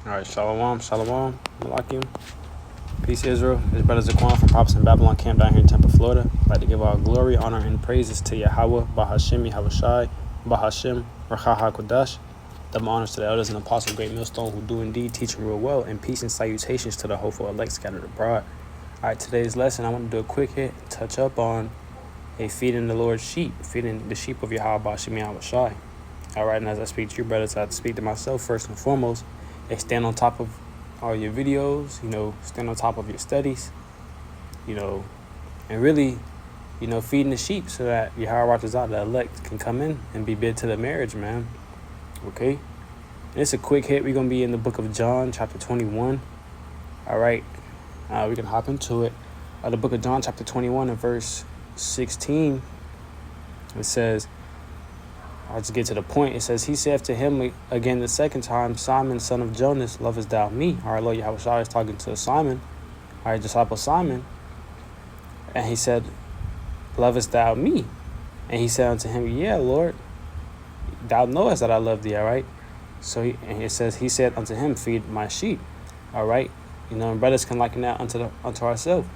All right, shalom, shalom, malakim. Peace, Israel. It's Brother Zaquan from Prophets in Babylon camp down here in Tampa, Florida. I'd like to give all glory, honor, and praises to Yahweh, Bahashim, Yahushai, Bahashim, Rachaha Kodash. Double honors to the elders and apostles of Great Millstone who do indeed teach real well, and peace and salutations to the hopeful elect scattered abroad. All right, today's lesson, I want to do a quick hit, touch up on feeding the Lord's sheep, feeding the sheep of Yahweh, Bahashim, Yahushai. All right, and as I speak to you, brothers, I have to speak to myself first and foremost. Stand on top of all your videos, stand on top of your studies, and really, feeding the sheep so that Yahweh Ratazah, the elect, can come in and be bid to the marriage, man. Okay? And it's a quick hit. We're going to be in the book of John, chapter 21. All right? We can hop into it. The book of John, chapter 21, and verse 16, it says, I'll just get to the point. It says, he said to him again the second time, Simon, son of Jonas, lovest thou me? Our Lord Yahushua is talking to Simon, our disciple Simon. And he said, lovest thou me? And he said unto him, yeah, Lord, thou knowest that I love thee, all right? So it says, he said unto him, feed my sheep, all right? And brothers can liken that unto ourselves.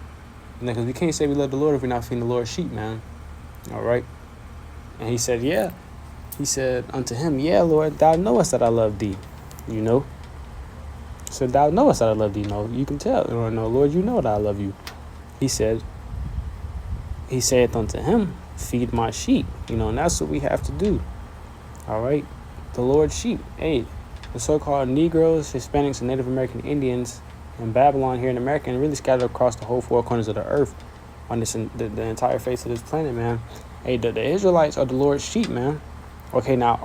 Because we can't say we love the Lord if we're not feeding the Lord's sheep, man, all right? And he said, yeah. He said unto him, yeah, Lord, thou knowest that I love thee, So thou knowest that I love thee. No, you can tell. No, Lord, you know that I love you. He said, he saith unto him, feed my sheep. And that's what we have to do. All right? The Lord's sheep. Hey, the so-called Negroes, Hispanics, and Native American Indians in Babylon here in America, and really scattered across the whole four corners of the earth on this the entire face of this planet, man. Hey, the Israelites are the Lord's sheep, man. Okay, now is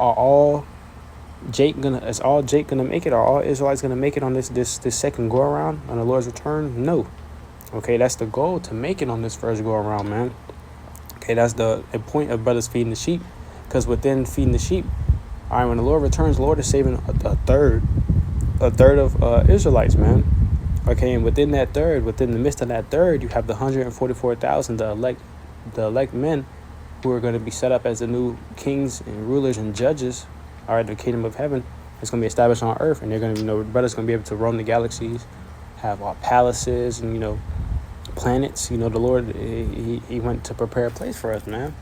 all Jake gonna make it? Are all Israelites gonna make it on this second go around on the Lord's return? No. Okay, that's the goal, to make it on this first go around, man. Okay, that's the point of brothers feeding the sheep, because within feeding the sheep, all right, when the Lord returns, the Lord is saving a third of Israelites, man. Okay, and within the midst of that third, you have the 144,000, the elect men, who are going to be set up as the new kings and rulers and judges, all right, the kingdom of heaven is going to be established on earth, and they're going to, brothers going to be able to roam the galaxies, have palaces and, planets. The Lord, he went to prepare a place for us, man.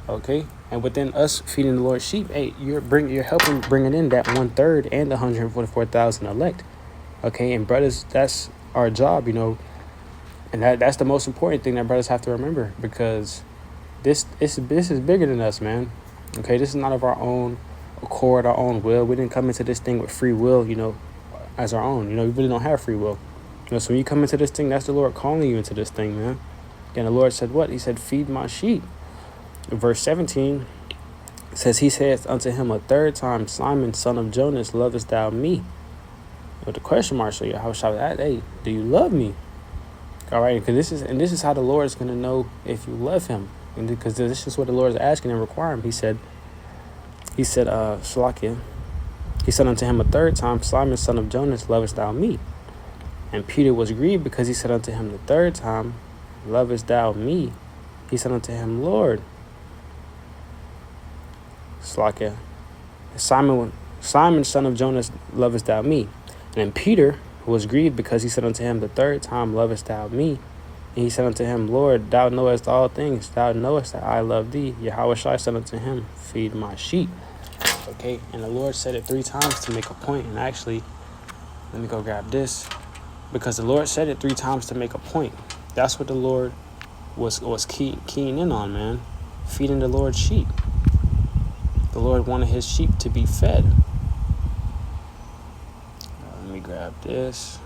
Okay, and within us feeding the Lord's sheep, hey, you're helping bringing in that 1/3 and the 144,000 elect. Okay, and brothers, that's our job, and that's the most important thing that brothers have to remember, because this is bigger than us, man. Okay, this is not of our own accord, our own will. We didn't come into this thing with free will, as our own. We really don't have free will. So when you come into this thing, that's the Lord calling you into this thing, man. And the Lord said what? He said, feed my sheep. Verse 17 says, he saith unto him a third time, Simon, son of Jonas, lovest thou me? With the question mark, so how shall that? Hey, do you love me? All right, because this is how the Lord is going to know if you love him. And because this is what the Lord is asking and requiring. He said, Shalakia, he said unto him a third time, Simon, son of Jonas, lovest thou me? And Peter was grieved because he said unto him the third time, lovest thou me? He said unto him, Lord, Shalakia, Simon, son of Jonas, lovest thou me? And then Peter was grieved because he said unto him the third time, lovest thou me? And he said unto him, Lord, thou knowest all things. Thou knowest that I love thee. Yahweh Shai said unto him, feed my sheep. Okay, and the Lord said it 3 times to make a point. And actually, let me go grab this. Because the Lord said it 3 times to make a point. That's what the Lord was keying in on, man. Feeding the Lord's sheep. The Lord wanted his sheep to be fed. Let me grab this.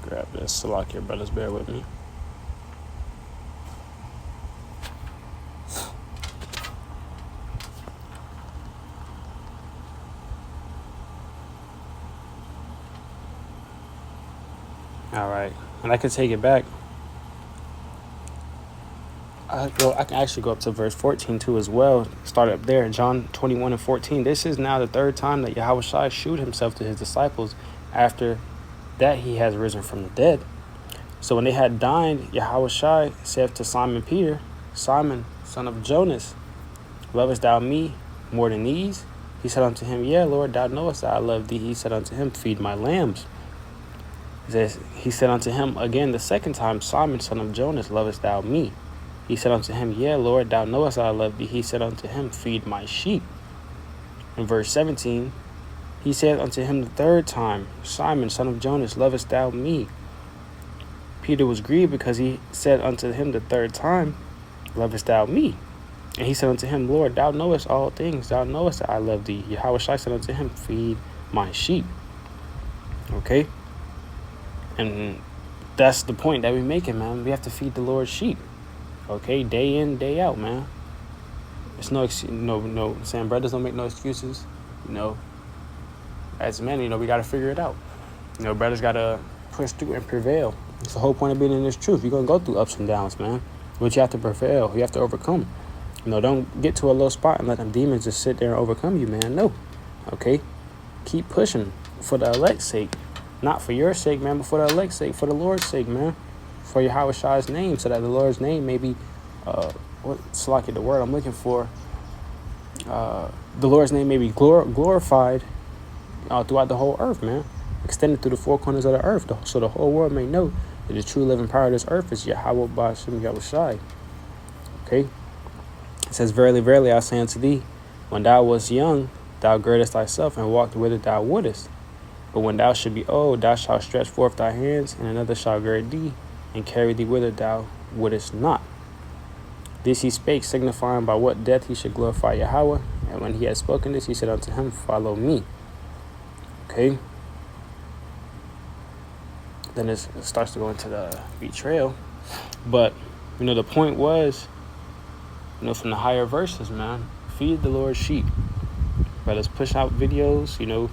Grab this. Salakia, brothers, bear with me. All right, and I can take it back. I can actually go up to verse 14 too as well. Start up there, John 21:14. This is now the third time that Yahushua shewed himself to his disciples after that he has risen from the dead. So when they had dined, Yahushua said to Simon Peter, Simon, son of Jonas, lovest thou me more than these? He said unto him, Yea, Lord, thou knowest that I love thee. He said unto him, Feed my lambs. He said unto him again the second time, Simon, son of Jonas, lovest thou me? He said unto him, Yea, Lord, thou knowest that I love thee. He said unto him, Feed my sheep. In verse 17, he said unto him the third time, Simon, son of Jonas, lovest thou me? Peter was grieved because he said unto him the third time, Lovest thou me? And he said unto him, Lord, thou knowest all things. Thou knowest that I love thee. Yahushua said unto him, Feed my sheep. Okay? And that's the point that we're making, man. We have to feed the Lord's sheep. Okay? Day in, day out, man. It's no saying brothers don't make no excuses. As men, we got to figure it out. Brothers got to push through and prevail. It's the whole point of being in this truth. You're going to go through ups and downs, man. But you have to prevail. You have to overcome. Don't get to a low spot and let them demons just sit there and overcome you, man. No. Okay? Keep pushing for the elect's sake. Not for your sake, man, but for the elect's sake, for the Lord's sake, man. For Yahushua's name, so that the Lord's name may be, what's like the word I'm looking for? The Lord's name may be glorified throughout the whole earth, man. Extended through the four corners of the earth, so the whole world may know that the true living power of this earth is Yahweh Ba'ashem Yahushai. Okay? It says, Verily, verily, I say unto thee, when thou wast young, thou girdest thyself and walked whither thou wouldest. But when thou shalt be old, thou shalt stretch forth thy hands, and another shall gird thee, and carry thee whither thou wouldest not. This he spake, signifying by what death he should glorify Yahweh. And when he had spoken this, he said unto him, Follow me. Okay? Then it starts to go into the betrayal. But, the point was, from the higher verses, man, feed the Lord's sheep. Brothers, push out videos,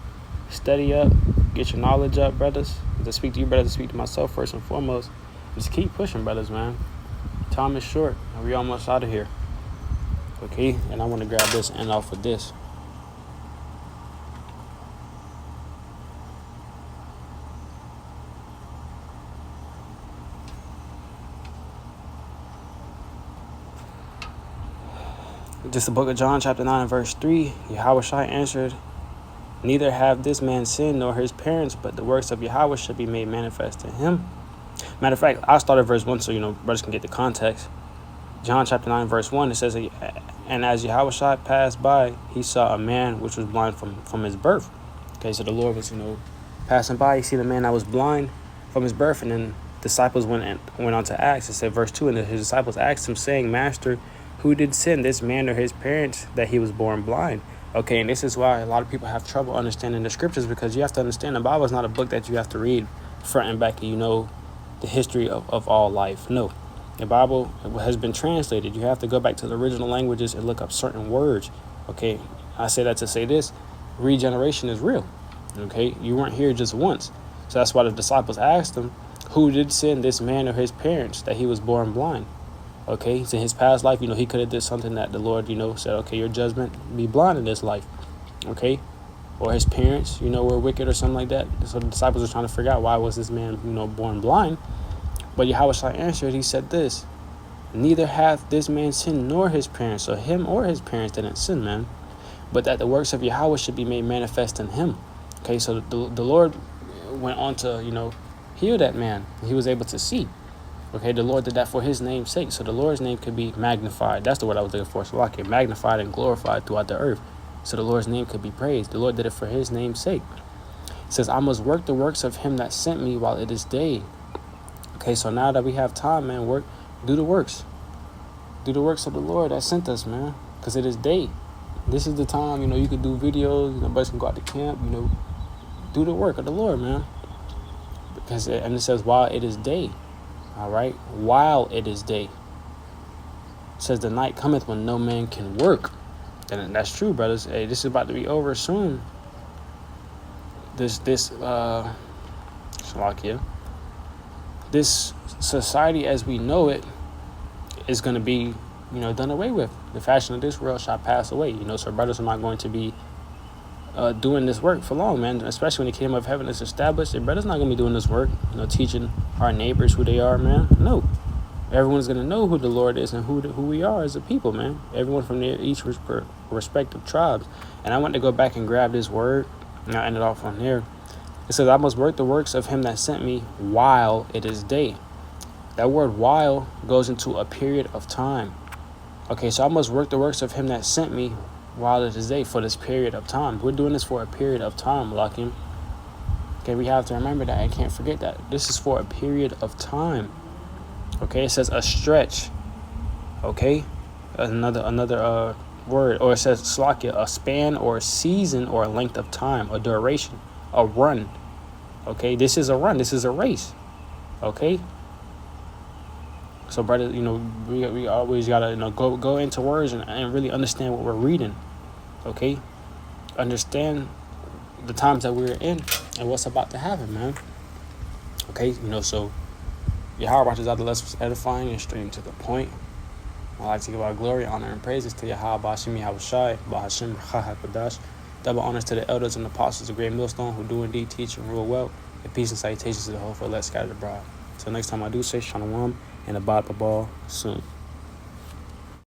study up, get your knowledge up, brothers. To speak to you, brothers, to speak to myself first and foremost. Just keep pushing, brothers, man. Time is short, and we're almost out of here. Okay? And I want to grab this and end off with this. Just the book of John, chapter 9, verse 3. Yahushua answered, Neither have this man sinned nor his parents, but the works of Yahweh shall be made manifest in him. Matter of fact, I'll start at verse 1 so, brothers can get the context. John chapter 9, verse 1, it says, And as Yahushua passed by, he saw a man which was blind from his birth. Okay, so the Lord was, passing by. He seen a man that was blind from his birth, and then disciples went on to ask. It said, verse 2, and his disciples asked him, saying, Master, who did sin, this man or his parents, that he was born blind? Okay, and this is why a lot of people have trouble understanding the scriptures, because you have to understand the Bible is not a book that you have to read front and back and the history of all life. No. The Bible has been translated. You have to go back to the original languages and look up certain words. Okay, I say that to say this. Regeneration is real. Okay, you weren't here just once. So that's why the disciples asked him, who did sin, this man or his parents, that he was born blind? Okay, so in his past life, he could have did something that the Lord, said, okay, your judgment be blind in this life. Okay, or his parents, were wicked or something like that. So the disciples were trying to figure out why was this man, born blind. But Yahushua answered, he said this, Neither hath this man sinned nor his parents. So him or his parents didn't sin, man. But that the works of Yahweh should be made manifest in him. Okay, so the Lord went on to, heal that man. He was able to see. Okay, the Lord did that for his name's sake. So the Lord's name could be magnified. That's the word I was looking for. So I can magnified and glorified throughout the earth. So the Lord's name could be praised. The Lord did it for his name's sake. It says, I must work the works of him that sent me while it is day. Okay, so now that we have time, man, do the works. Do the works of the Lord that sent us, man. Because it is day. This is the time, you could do videos, brothers can go out to camp, do the work of the Lord, man. Because it says, while it is day. All right, while it is day. It says the night cometh when no man can work. And that's true, brothers. Hey, this is about to be over soon. This society as we know it is going to be, done away with. The fashion of this world shall pass away. So brothers are not going to be doing this work for long, man. Especially when the kingdom of heaven is established. The brothers not going to be doing this work, teaching our neighbors who they are, man. No. Everyone's going to know who the Lord is and who we are as a people, man. Everyone from each respective tribes. And I want to go back and grab this word, and I ended off on here. It says, I must work the works of him that sent me while it is day. That word while goes into a period of time. Okay, so I must work the works of him that sent me while it is day, for this period of time. We're doing this for a period of time, Lakim. Okay, we have to remember that. I can't forget that. This is for a period of time. Okay, it says a stretch. Okay, another word, or it says slakia, a span or a season or a length of time, a duration, a run. Okay, this is a run. This is a race. Okay. So, brother, we always gotta go into words and really understand what we're reading. Okay, understand the times that we're in and what's about to happen, man. Okay, so Yahweh is out the less edifying and straight to the point. I like to give our glory, honor, and praises to Yahweh Bashim Yahushai, Bahashim Chahakadash. Double honors to the elders and apostles of Great Millstone who do indeed teach and rule well. And peace and salutations to the whole for let's scattered abroad. Till next time I do say Shalom and abide the ball soon.